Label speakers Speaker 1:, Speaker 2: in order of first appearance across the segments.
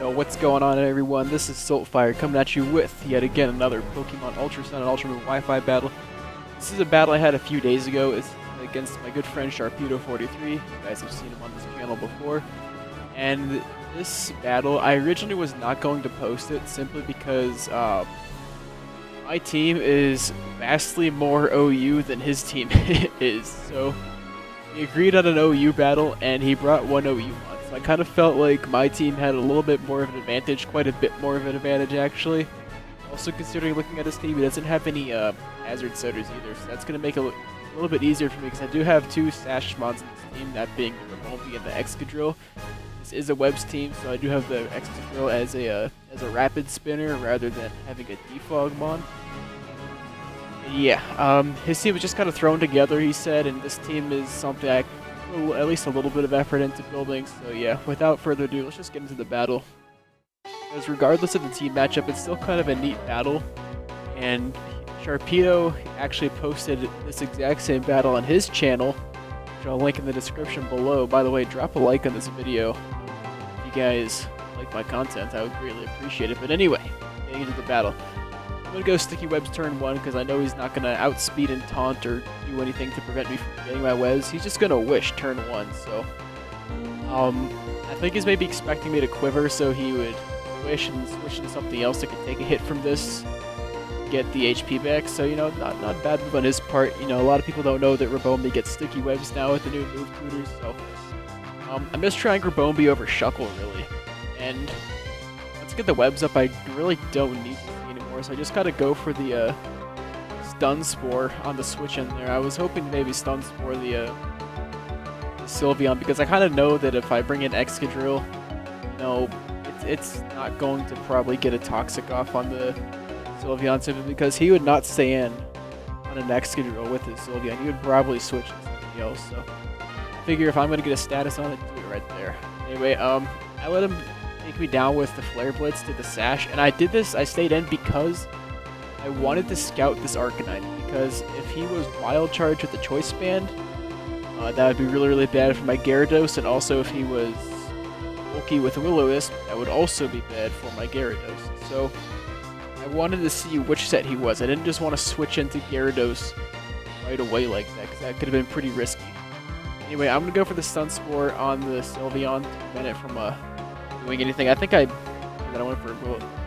Speaker 1: Yo, what's going on everyone? This is Saltfire coming at you with yet again another Pokemon Ultra Sun and Ultra Moon WiFi battle. This is a battle I had a few days ago. It's against my good friend Sharpedo43. You guys have seen him on this channel before. And this battle, I originally was not going to post it simply because my team is vastly more OU than his team is. So we agreed on an OU battle and he brought one OU on. I kind of felt like my team had a little bit more of an advantage, quite a bit more of an advantage actually. Also considering looking at his team, he doesn't have any hazard sodas either, so that's going to make it a little bit easier for me because I do have two Sash Mons in this team, that being the Rabombi and the Excadrill. This is a Webs team, so I do have the Excadrill as a rapid spinner rather than having a defog Mon. Yeah, his team was just kind of thrown together, he said, and this team is something I at least a little bit of effort into building, so yeah, without further ado, let's just get into the battle. Because regardless of the team matchup, it's still kind of a neat battle, and Sharpedo actually posted this exact same battle on his channel, which I'll link in the description below. By the way, drop a like on this video if you guys like my content, I would greatly appreciate it. But anyway, getting into the battle. I'm going to go Sticky Webs turn 1 because I know he's not going to outspeed and taunt or do anything to prevent me from getting my webs. He's just going to wish turn 1, so I think he's maybe expecting me to quiver, so he would wish and switch into something else that could take a hit from this, get the HP back. So, you know, not bad move on his part. You know, a lot of people don't know that Rabombi gets Sticky Webs now with the new move tutors, so I'm just trying Rabombi over Shuckle, really. And let's get the webs up. I really don't need to anymore, so I just gotta go for the Stun Spore on the switch in there. I was hoping maybe Stun Spore the Sylveon, because I kind of know that if I bring in Excadrill, you know, it's not going to probably get a Toxic off on the Sylveon, simply because he would not stay in on an Excadrill with his Sylveon. He would probably switch to something else, so I figure if I'm gonna get a status on it, do it right there. Anyway, I let him take me down with the Flare Blitz to the Sash, and I did this, I stayed in because I wanted to scout this Arcanine, because if he was Wild Charge with the Choice Band, that would be really bad for my Gyarados, and also if he was bulky with Will-O-Wisp, that would also be bad for my Gyarados. So I wanted to see which set he was. I didn't just want to switch into Gyarados right away like that, because that could have been pretty risky. Anyway, I'm going to go for the Stun Spore on the Sylveon to prevent it from doing anything. I think I went for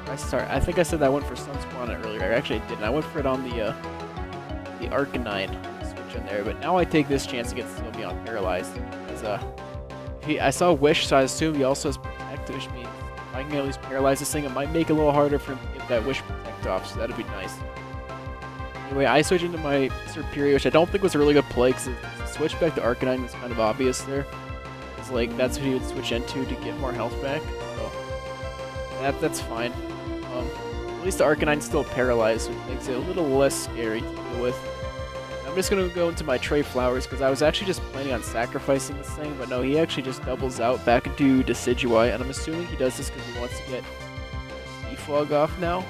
Speaker 1: I think I said that I went for Stun Spore on it earlier. Actually, I didn't. I went for it on the Arcanine switch in there. But now I take this chance to get Sylveon paralyzed. Because I saw Wish, so I assume he also has Protect, which means if I can at least paralyze this thing, it might make it a little harder for him to get that Wish Protect off. So that'd be nice. Anyway, I switch into my Serperior, which I don't think was a really good play, because the switch back to Arcanine was kind of obvious there. Like, that's what he would switch into to get more health back, so that's fine. At least the Arcanine's still paralyzed, which makes it a little less scary to deal with. I'm just gonna go into my Tray Flowers, because I was actually just planning on sacrificing this thing, but no, he actually just doubles out back into Decidueye, and I'm assuming he does this because he wants to get Defog off now.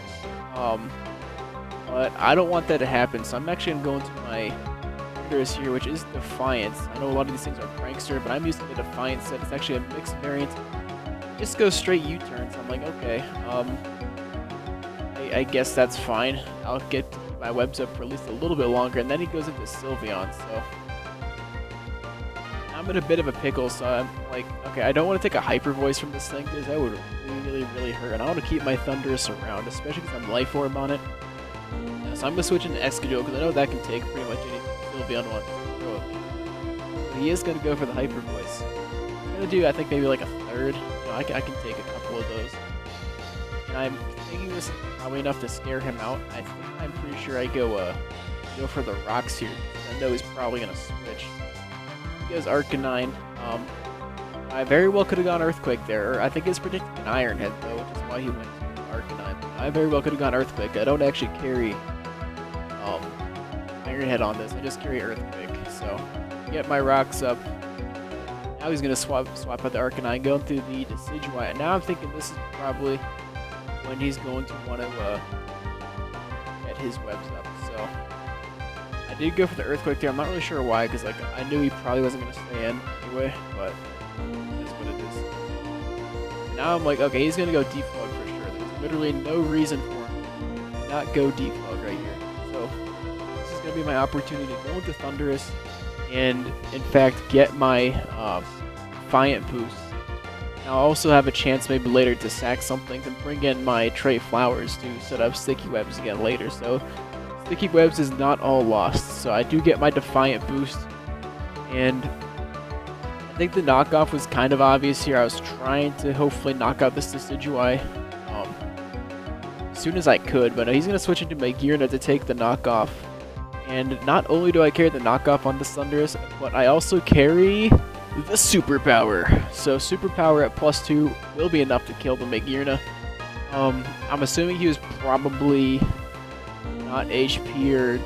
Speaker 1: But I don't want that to happen, so I'm actually gonna go into my here, which is Defiance. I know a lot of these things are Prankster, but I'm using the Defiance set. It's actually a mixed variant. Just goes straight U-turn, so I'm like, okay, I guess that's fine. I'll get my webs up for at least a little bit longer, and then he goes into Sylveon, so I'm in a bit of a pickle, so I'm like, okay, I don't want to take a Hyper Voice from this thing, because that would really hurt, and I want to keep my Thundurus around, especially because I'm Life Orb on it. So I'm going to switch into Excadrill, because I know that can take pretty much anything Sylveon wants to throw at me. So he is going to go for the Hyper Voice. I'm going to do, I think, maybe like a third. You know, I can take a couple of those. And I'm thinking this is probably enough to scare him out. I'm pretty sure I go for the Rocks here. I know he's probably going to switch. He goes Arcanine. I very well could have gone Earthquake there. Or I think it's predicting an Iron Head, though, which is why he went to Arcanine. I very well could have gone Earthquake. I don't actually carry Iron Head on this. I just carry Earthquake. So get my rocks up. Now he's gonna swap out the Arcanine, going through the Decidueye. And now I'm thinking this is probably when he's going to want to get his webs up. So I did go for the Earthquake there. I'm not really sure why, because like I knew he probably wasn't gonna stay in anyway. But it is what it is. Now I'm like, okay, he's gonna go defog for sure. There's literally no reason for him to not go defog right here. So this is gonna be my opportunity to go into Thunderous and in fact get my Defiant boost. I'll also have a chance maybe later to sack something to bring in my Trait Flowers to set up Sticky Webs again later. So Sticky Webs is not all lost. So I do get my Defiant boost, and I think the knockoff was kind of obvious here. I was trying to hopefully knock out this Decidueye as soon as I could, but he's going to switch into Magearna to take the knockoff. And not only do I carry the knockoff on the Thunderous, but I also carry the Superpower. So Superpower at +2 will be enough to kill the Magearna. I'm assuming he was probably not HP, or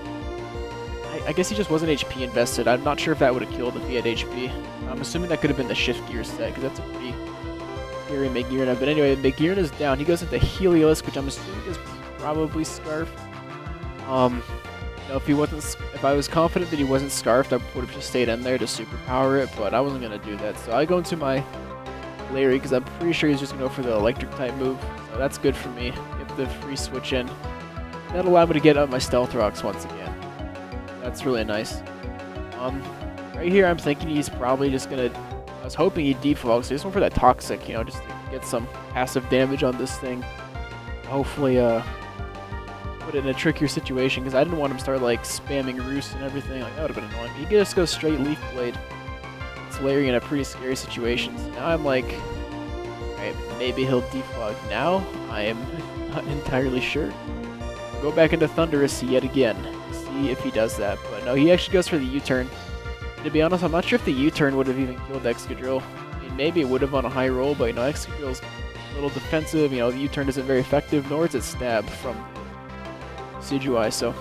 Speaker 1: I guess he just wasn't HP invested. I'm not sure if that would have killed if he had HP. I'm assuming that could have been the Shift Gear set, because that's a pretty scary Magearna. But anyway, Magearna's down. He goes into Heliolisk, which I'm assuming is probably Scarf. If I was confident that he wasn't Scarfed, I would have just stayed in there to Superpower it, but I wasn't going to do that. So I go into my Larry, because I'm pretty sure he's just going to go for the Electric type move. So that's good for me. Get the free switch in. That'll allow me to get up my Stealth Rocks once again. That's really nice. Right here I'm thinking he's probably just going to... I was hoping he'd defog, so I just went for that Toxic, you know, just to get some passive damage on this thing. Hopefully, put it in a trickier situation, because I didn't want him to start like spamming Roost and everything. Like, that would have been annoying. He just goes straight Leaf Blade. It's Larry in a pretty scary situation. So now I'm like, alright, maybe he'll defog. Now I am not entirely sure. I'll go back into Thunderous yet again to see if he does that. But no, he actually goes for the U-turn. To be honest, I'm not sure if the U-turn would have even killed Excadrill. I mean, maybe it would have on a high roll, but you know, Excadrill's a little defensive. You know, the U-turn isn't very effective, nor is it stab from Decidueye. So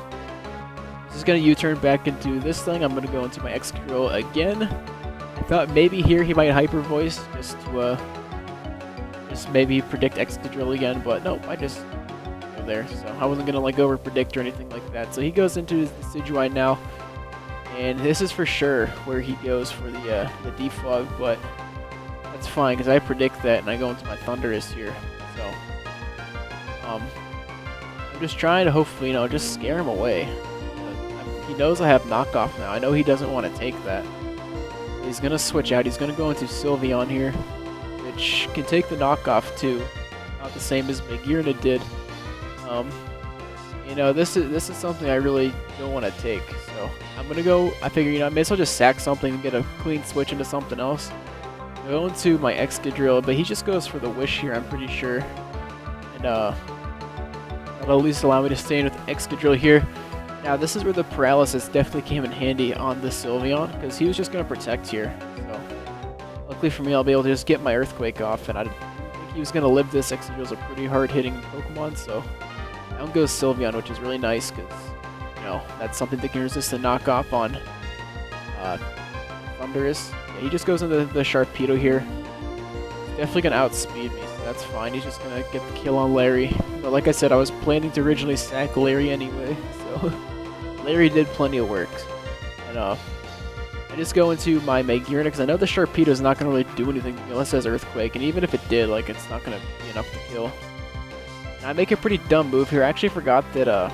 Speaker 1: this is going to U-turn back into this thing. I'm going to go into my Excadrill again. I thought maybe here he might Hyper Voice just to maybe predict Excadrill again, but no, I just go there. So I wasn't going to like over predict or anything like that. So he goes into his Decidueye now. And this is for sure where he goes for the defog, but that's fine because I predict that and I go into my Thunderous here. So I'm just trying to hopefully, you know, just scare him away. He knows I have knockoff now. I know he doesn't want to take that. He's going to switch out. He's going to go into Sylveon here, which can take the knockoff too. Not the same as Magearna did. You know, this is something I really don't want to take. So I'm going to go, I figure, you know, I may as well just sack something and get a clean switch into something else. I go into my Excadrill, but he just goes for the Wish here, I'm pretty sure. And that'll at least allow me to stay in with Excadrill here. Now this is where the Paralysis definitely came in handy on the Sylveon, because he was just going to protect here. So luckily for me, I'll be able to just get my Earthquake off, and I didn't think he was going to live this. Excadrill's a pretty hard-hitting Pokemon, so down goes Sylveon, which is really nice, because, you know, that's something that can resist the knockoff on Thunderous. Yeah, he just goes into the Sharpedo here. Definitely going to outspeed me, so that's fine. He's just going to get the kill on Larry. But like I said, I was planning to originally sack Larry anyway, so Larry did plenty of work. And I just go into my Magearna, because I know the Sharpedo is not going to really do anything unless it has Earthquake, and even if it did, like, it's not going to be enough to kill. And I make a pretty dumb move here. I actually forgot that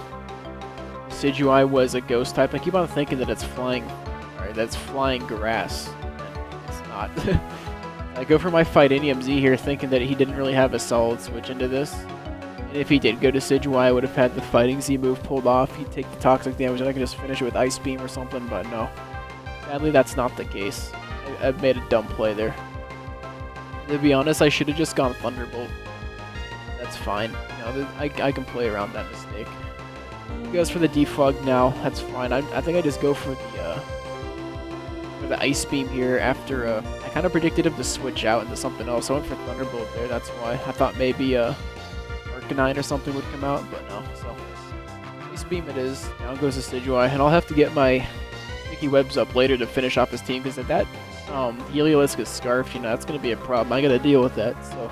Speaker 1: Decidueye was a Ghost type. I keep on thinking that it's flying, that's flying grass. And it's not. I go for my Fightinium Z here, thinking that he didn't really have a solid switch into this. And if he did go to Decidueye, I would have had the Fighting Z move pulled off. He'd take the Toxic damage, and I could just finish it with Ice Beam or something, but no. Sadly, that's not the case. I've made a dumb play there. To be honest, I should have just gone Thunderbolt. That's fine. You know, I can play around that mistake. He goes for the defog now. That's fine. I think I just go for the Ice Beam here after I kind of predicted him to switch out into something else. I went for Thunderbolt there. That's why I thought maybe Arcanine or something would come out, but no. So Ice Beam it is. Down goes Decidueye, and I'll have to get my Sticky Webs up later to finish off his team, because if that Heliolisk is Scarf, you know, that's gonna be a problem. I gotta deal with that. So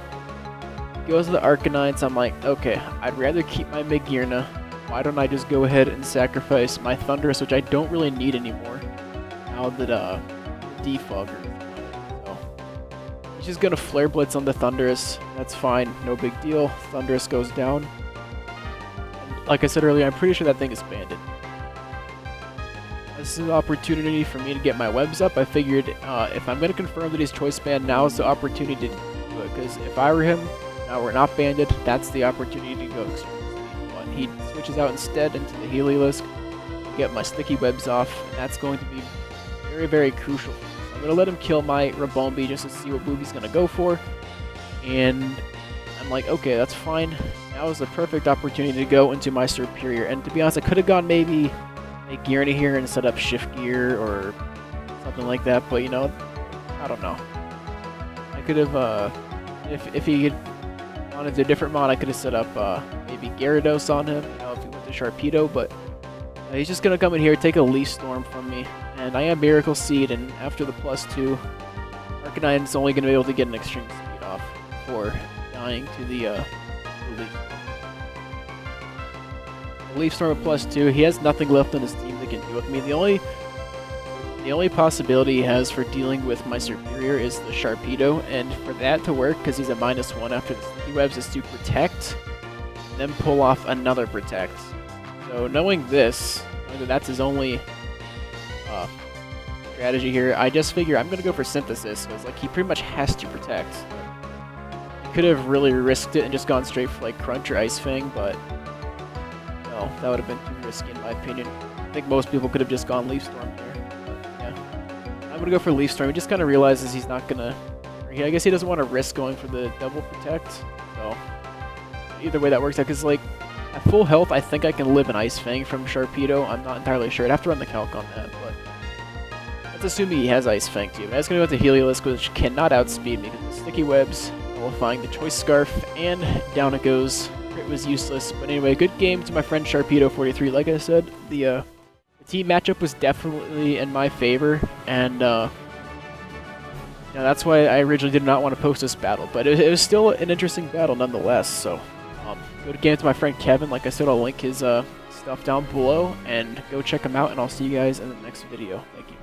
Speaker 1: goes to the Arcanine, so I'm like, okay, I'd rather keep my Magearna. Why don't I just go ahead and sacrifice my Thunderous, which I don't really need anymore now that defogger. So He's just gonna Flare Blitz on the Thunderous. That's fine, no big deal. Thunderous goes down. And like I said earlier, I'm pretty sure that thing is banded. This is an opportunity for me to get my webs up. I figured if I'm gonna confirm that he's choice banned, now is the opportunity to do it. Because if I were him, now we're not banded, that's the opportunity to go extreme speed. But he switches out instead into the Heliolisk, get my sticky webs off, and that's going to be very, very crucial. I'm going to let him kill my Rabombi just to see what move he's going to go for, and I'm like, okay, that's fine. Now is the perfect opportunity to go into my Serperior, and to be honest, I could have gone maybe a gear into here and set up shift gear or something like that, but you know, I don't know. I could have, if he had wanted a different mod, I could have set up maybe Gyarados on him, you know, if he went to Sharpedo, but he's just going to come in here, take a Leaf Storm from me, and I am Miracle Seed, and after the +2, Arcanine's only going to be able to get an extreme speed off before dying to the Leaf. The Leaf Storm at +2, he has nothing left on his team that can deal with me. The only possibility he has for dealing with my Serperior is the Sharpedo, and for that to work, because he's a -1 after the Sticky Webs, is to Protect, then pull off another Protect. So knowing this, that's his only strategy here, I just figure I'm going to go for Synthesis, because like, he pretty much has to Protect. He could have really risked it and just gone straight for like Crunch or Ice Fang, but no, that would have been too risky in my opinion. I think most people could have just gone Leaf Storm there. But, yeah. I'm going to go for Leaf Storm. He just kind of realizes he's not going to... I guess he doesn't want to risk going for the double Protect, so either way that works out, because like, at full health, I think I can live an Ice Fang from Sharpedo. I'm not entirely sure. I'd have to run the calc on that, but let's assume he has Ice Fang too. That's going to go to Heliolisk, which cannot outspeed me because the Sticky Webs, nullifying the Choice Scarf, and down it goes. It was useless, but anyway, good game to my friend Sharpedo43. Like I said, the team matchup was definitely in my favor, and that's why I originally did not want to post this battle, but it was still an interesting battle nonetheless, so... Good game to my friend Kevin. Like I said, I'll link his stuff down below, and go check him out, and I'll see you guys in the next video. Thank you.